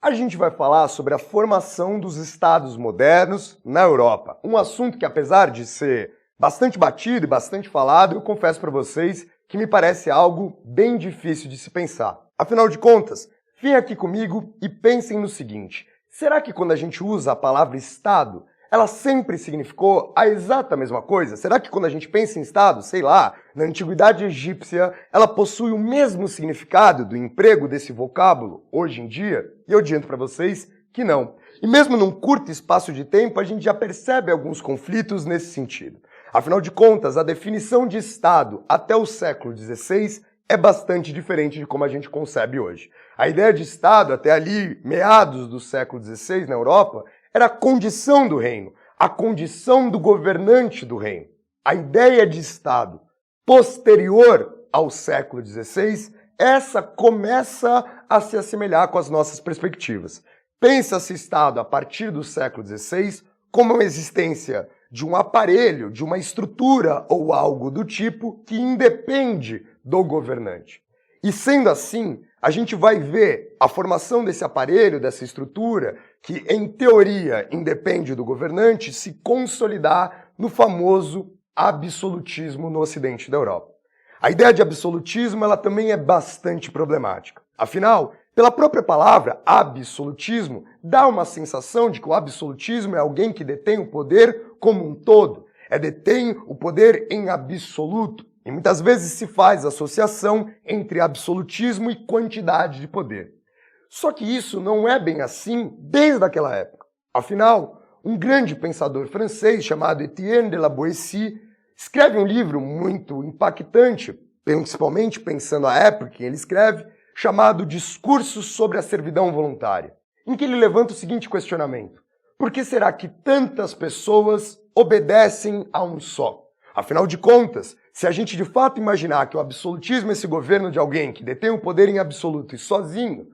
A gente vai falar sobre a formação dos Estados modernos na Europa. Um assunto que, apesar de ser bastante batido e bastante falado, eu confesso para vocês que me parece algo bem difícil de se pensar. Afinal de contas, vem aqui comigo e pensem no seguinte: será que quando a gente usa a palavra Estado, ela sempre significou a exata mesma coisa? Será que quando a gente pensa em Estado, sei lá, na antiguidade egípcia, ela possui o mesmo significado do emprego desse vocábulo hoje em dia? E eu adianto para vocês que não. E mesmo num curto espaço de tempo, a gente já percebe alguns conflitos nesse sentido. Afinal de contas, a definição de Estado até o século XVI é bastante diferente de como a gente concebe hoje. A ideia de Estado, até ali, meados do século XVI na Europa, era a condição do reino, a condição do governante do reino. A ideia de Estado posterior ao século XVI, essa começa a se assemelhar com as nossas perspectivas. Pensa-se Estado a partir do século XVI como uma existência de um aparelho, de uma estrutura ou algo do tipo que independe do governante. E sendo assim, a gente vai ver a formação desse aparelho, dessa estrutura, que em teoria independe do governante, se consolidar no famoso absolutismo no ocidente da Europa. A ideia de absolutismo ela também é bastante problemática. Afinal, pela própria palavra absolutismo, dá uma sensação de que o absolutismo é alguém que detém o poder como um todo, detém o poder em absoluto. E muitas vezes se faz associação entre absolutismo e quantidade de poder. Só que isso não é bem assim desde aquela época. Afinal, um grande pensador francês chamado Étienne de la Boétie escreve um livro muito impactante, principalmente pensando a época que ele escreve, chamado Discursos sobre a Servidão Voluntária, em que ele levanta o seguinte questionamento: por que será que tantas pessoas obedecem a um só? Afinal de contas, se a gente de fato imaginar que o absolutismo é esse governo de alguém que detém o poder em absoluto e sozinho,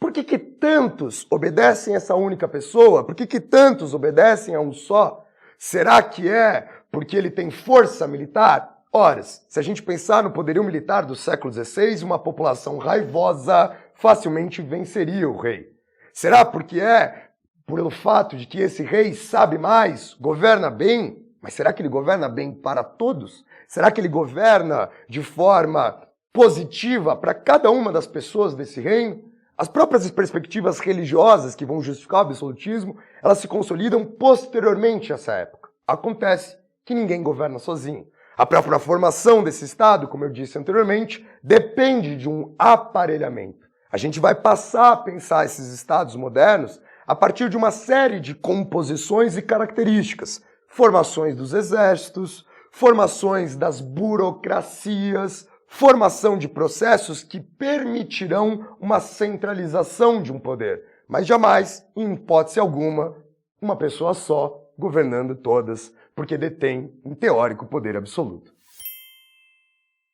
por que tantos obedecem a essa única pessoa? Por que tantos obedecem a um só? Será que é porque ele tem força militar? Ora, se a gente pensar no poderio militar do século XVI, uma população raivosa facilmente venceria o rei. Será porque é pelo fato de que esse rei sabe mais, governa bem? Mas será que ele governa bem para todos? Será que ele governa de forma positiva para cada uma das pessoas desse reino? As próprias perspectivas religiosas que vão justificar o absolutismo, elas se consolidam posteriormente a essa época. Acontece que ninguém governa sozinho. A própria formação desse Estado, como eu disse anteriormente, depende de um aparelhamento. A gente vai passar a pensar esses Estados modernos a partir de uma série de composições e características. Formações dos exércitos, formações das burocracias, formação de processos que permitirão uma centralização de um poder, mas jamais, em hipótese alguma, uma pessoa só governando todas, porque detém, em teórico, poder absoluto.